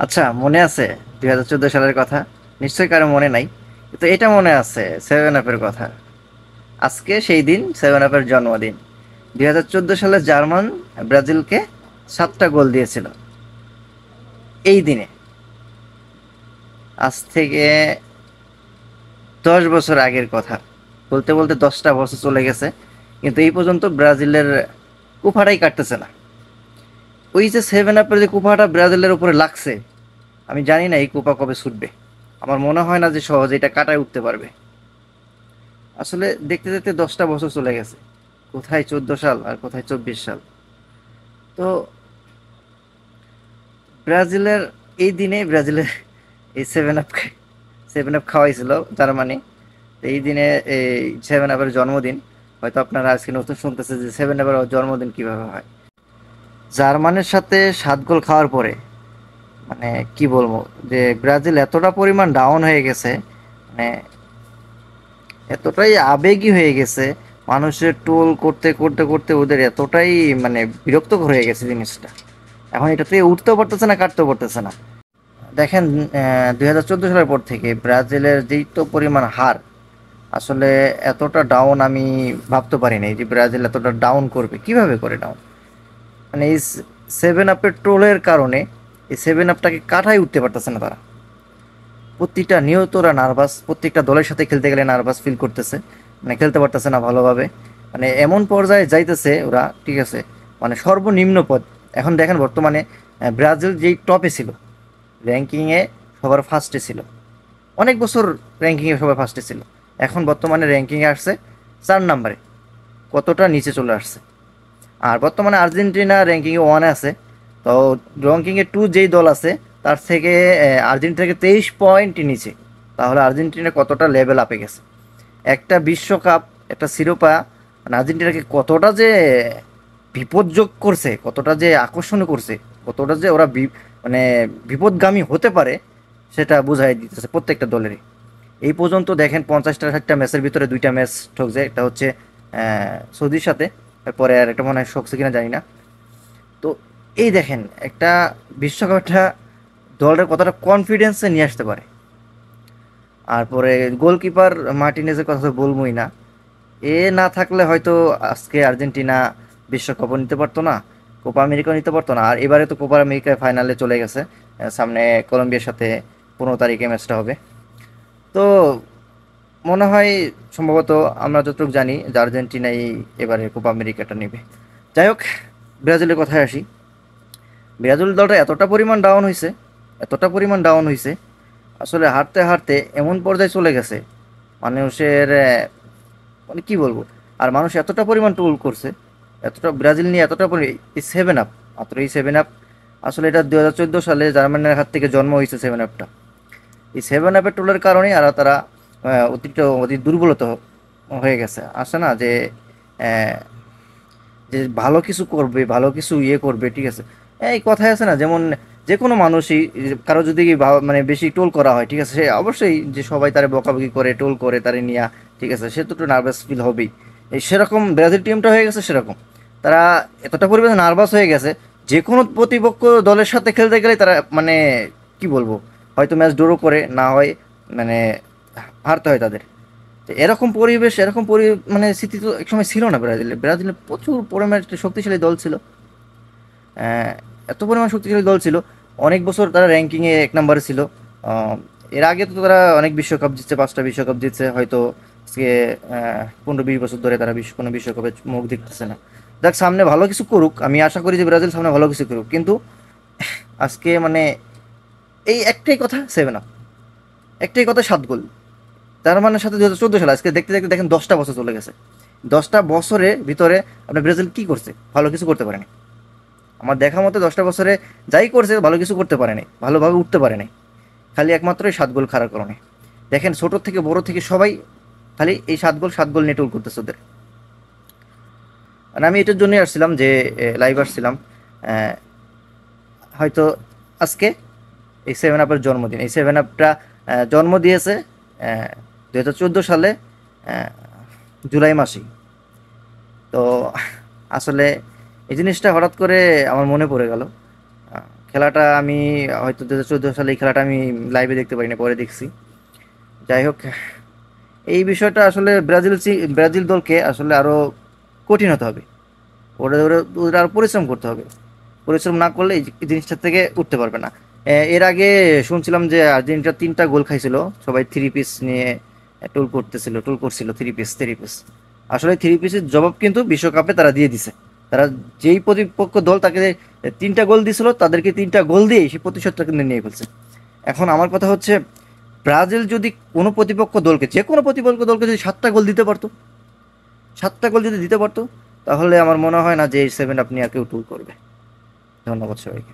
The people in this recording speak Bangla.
আচ্ছা, মনে আছে 2014 সালের কথা? নিশ্চয়ই কারো মনে নাই। কিন্তু এটা মনে আছে সেভেন আপের কথা। আজকে সেই দিন সেভেন আপের জন্মদিন। 2014 সালে জার্মান ব্রাজিলকে 7টা গোল দিয়েছিল এই দিনে। আজ থেকে 10 বছর আগের কথা। বলতে বলতে 10টা বছর চলে গেছে, কিন্তু এই পর্যন্ত ব্রাজিলের কুফাটাই কাটতেছে না। ওই যে সেভেন আপের যে কুফাটা ব্রাজিলের উপরে লাগছে, আমি জানি না এই কুপা কবে ছুটবে। আমার মনে হয় না যে সহজে এটা কাটায় উঠতে পারবে। আসলে দেখতে দেখতে 10টা বছর চলে গেছে। কোথায় 14 সাল আর কোথায় 24 সাল। তো ব্রাজিলের এই দিনে ব্রাজিলের এই সেভেন আপ খাওয়াইছিল জার্মানি। তো এই দিনে এই সেভেন আপের জন্মদিন। হয়তো আপনারা আজকে নতুন শুনতেছে যে সেভেন আপের জন্মদিন কিভাবে হয়। জার্মানির সাথে 7 গোল খাওয়ার পরে মানে কি বলবো, যে ব্রাজিল এতটা পরিমাণ ডাউন হয়ে গেছে, মানে এতটাই আবেগী হয়ে গেছে, মানুষের টোল করতে করতে করতে ওদের এতটাই মানে বিরক্তকর হয়ে গেছে জিনিসটা। এখন এটা থেকে উঠতেও পারতেছে না, কাটতেও পারতেছে না। দেখেন, 2014 সালের পর থেকে ব্রাজিলের যেই তো পরিমাণ হার, আসলে এতটা ডাউন আমি ভাবতে পারিনি যে ব্রাজিল এতটা ডাউন করবে। কিভাবে করে ডাউন? মানে এই সেভেন আপের ট্রোলের কারণে এই সেভেন আপটাকে কাটাই উঠতে পারতেছে না তারা। প্রতিটা নিয়ত ওরা নার্ভাস, প্রত্যেকটা দলের সাথে খেলতে গেলে নার্ভাস ফিল করতেছে, মানে খেলতে পারতেছে না ভালোভাবে। মানে এমন পর্যায়ে যাইতেছে ওরা, ঠিক আছে, মানে সর্বনিম্ন পদ। এখন দেখেন বর্তমানে ব্রাজিল যেই টপে ছিল, র্যাঙ্কিংয়ে সবার ফার্স্টে ছিল, অনেক বছর র্যাঙ্কিংয়ে সবার ফার্স্টে ছিল, এখন বর্তমানে র্যাঙ্কিংয়ে আসছে 4 নম্বরে। কতটা নিচে চলে আসছে। আর বর্তমানে আর্জেন্টিনা র্যাঙ্কিংয়ে ওয়ানে আছে। তো র্যাঙ্কিংয়ে টু যেই দল আছে, তার থেকে আর্জেন্টিনা থেকে 23 পয়েন্ট নিচে। তাহলে আর্জেন্টিনা কতটা লেভেল আপে গেছে। একটা বিশ্বকাপ, একটা শিরোপা, মানে আর্জেন্টিনাকে কতটা যে বিপদযোগ করছে, কতটা যে আকর্ষণ করছে, কতটা যে ওরা মানে বিপদগামী হতে পারে, সেটা বুঝাই দিতেছে প্রত্যেকটা দলেরই। এই পর্যন্ত দেখেন 50টা 60টা ম্যাচের ভিতরে 2টা ম্যাচ ঠকছে। একটা হচ্ছে সৌদির সাথে, তারপরে আর একটা মনে হয় ঠকছে কিনা জানি না। তো এই দেখেন একটা বিশ্বকাপটা দলের কতটা কনফিডেন্সে নিয়ে আসতে পারে। আর পরে গোলকিপার মার্টিনেজের কথা তো বলবোই না। এ না থাকলে হয়তো আজকে আর্জেন্টিনা বিশ্বকাপও নিতে পারতো না, কোপা আমেরিকাও নিতে পারতো না। আর এবারে তো কোপা আমেরিকায় ফাইনালে চলে গেছে। সামনে কলম্বিয়ার সাথে 15 তারিখে ম্যাচটা হবে। তো মনে হয় সম্ভবত, আমরা যতটুকু জানি যে আর্জেন্টিনাই এবারে কোপা আমেরিকাটা নেবে। যাই হোক, ব্রাজিলের কথায় আসি। ব্রাজিল দলটা এতটা পরিমাণ ডাউন হয়েছে, এতটা পরিমাণ ডাউন হয়েছে, আসলে হারতে হারতে এমন পর্যায়ে চলে গেছে মানুষের মানে কি বলবো। আর মানুষ এতটা পরিমাণ ট্রোল করছে, এতটা ব্রাজিল নিয়ে এতটা এই সেভেন আপ, মাত্র এই সেভেন আপ। আসলে এটা 2014 সালে জার্মানির হাত থেকে জন্ম হয়েছে সেভেন আপটা। এই সেভেন আপের ট্রোলের কারণেই আর তারা অতি দুর্বলত হয়ে গেছে। আসে না যে আহ, যে ভালো কিছু করবে, ভালো কিছু ইয়ে করবে, ঠিক আছে। এই কথায় আছে না, যেমন যে কোনো মানুষই, কারো যদি মানে বেশি টোল করা হয়, ঠিক আছে, সে অবশ্যই যে সবাই তারে বকাবকি করে, টোল করে তারে নিয়া, ঠিক আছে, সে তো একটু নার্ভাস ফিল হবেই। এই সেরকম ব্রাজিল টিমটা হয়ে গেছে সেরকম। তারা এতটা পরিমাণে নার্ভাস হয়ে গেছে, যে কোনো প্রতিপক্ষ দলের সাথে খেলতে গেলে তারা মানে কি বলবো, হয়তো ম্যাচ ড্র করে, না হয় মানে হারতে হয় তাদের। তো এরকম পরিবেশ, এরকম মানে স্থিতি তো একসময় ছিল না ব্রাজিলে। ব্রাজিলে প্রচুর পরিমাণে একটা শক্তিশালী দল ছিল। আহ, এত পরিমাণ শক্তিশালী দল ছিল, অনেক বছর তারা র্যাঙ্কিংয়ে 1 নম্বরে ছিল। আহ, এর আগে তো তারা অনেক বিশ্বকাপ জিতছে, 5টা বিশ্বকাপ জিতছে হয়তো। আজকে 15-20 বছর ধরে তারা কোনো বিশ্বকাপে মুখ দেখতেছে না। দেখ, সামনে ভালো কিছু করুক, আমি আশা করি যে ব্রাজিল সামনে ভালো কিছু করুক, কিন্তু আজকে মানে এই একটাই কথা, সেভেন আপ, একটাই কথা, 7 গোল। জার্মানির সাথে 2014 সালে, আজকে দেখতে দেখতে দেখেন 10টা বছর চলে গেছে। 10টা বছরের ভিতরে আপনার ব্রাজিল কি করছে? ভালো কিছু করতে পারেনি। আমার দেখা মতে 10টা বছরে যাই করছে ভালো কিছু করতে পারে নাই, ভালোভাবে উঠতে পারে নাই। খালি একমাত্র এই 7 গোল খারাপ কারণে। দেখেন ছোট থেকে বড় থেকে সবাই খালি এই 7 গোল 7 গোল নিয়ে টোল করতেছে ওদের। মানে আমি এটার জন্যই আসছিলাম যে লাইভ আসছিলাম। আহ, হয়তো আজকে এই সেভেন আপের জন্মদিন, এই সেভেন আপটা জন্ম দিয়েছে 2014 সালে আহ, জুলাই মাসেই। তো আসলে এই জিনিসটা হঠাৎ করে আমার মনে পড়ে গেল। খেলাটা আমি হয়তো 2014 সালে এই খেলাটা আমি লাইভে দেখতে পারিনি, পরে দেখছি। যাই হোক, এই বিষয়টা আসলে ব্রাজিল দলকে আসলে আরো কঠিন হতে হবে। ওদের আরো পরিশ্রম করতে হবে। পরিশ্রম না করলে এই জিনিসটা থেকে উঠতে পারবে না। এর আগে শুনছিলাম যে আর্জেন্টিনা 3টা গোল খাইছিল, সবাই থ্রি পিস নিয়ে টুল করছিল থ্রি পিস। আসলে থ্রি পিসের জবাব কিন্তু বিশ্বকাপে তারা দিয়ে দিছে। তারা যেই প্রতিপক্ষ দল তাকে 3টা গোল দিছিল, তাদেরকে 3টা গোল দিয়ে সেই প্রতিশোধটা কিন্তু নিয়ে ফেলছে। এখন আমার কথা হচ্ছে, ব্রাজিল যদি কোনো প্রতিপক্ষ দলকে, যে কোনো প্রতিপক্ষ দলকে যদি 7টা গোল দিতে পারতো, 7টা গোল যদি দিতে পারতো, তাহলে আমার মনে হয় না যে এই সেভেন আপনি আর কেউ টুল করবে। ধন্যবাদ সবাইকে।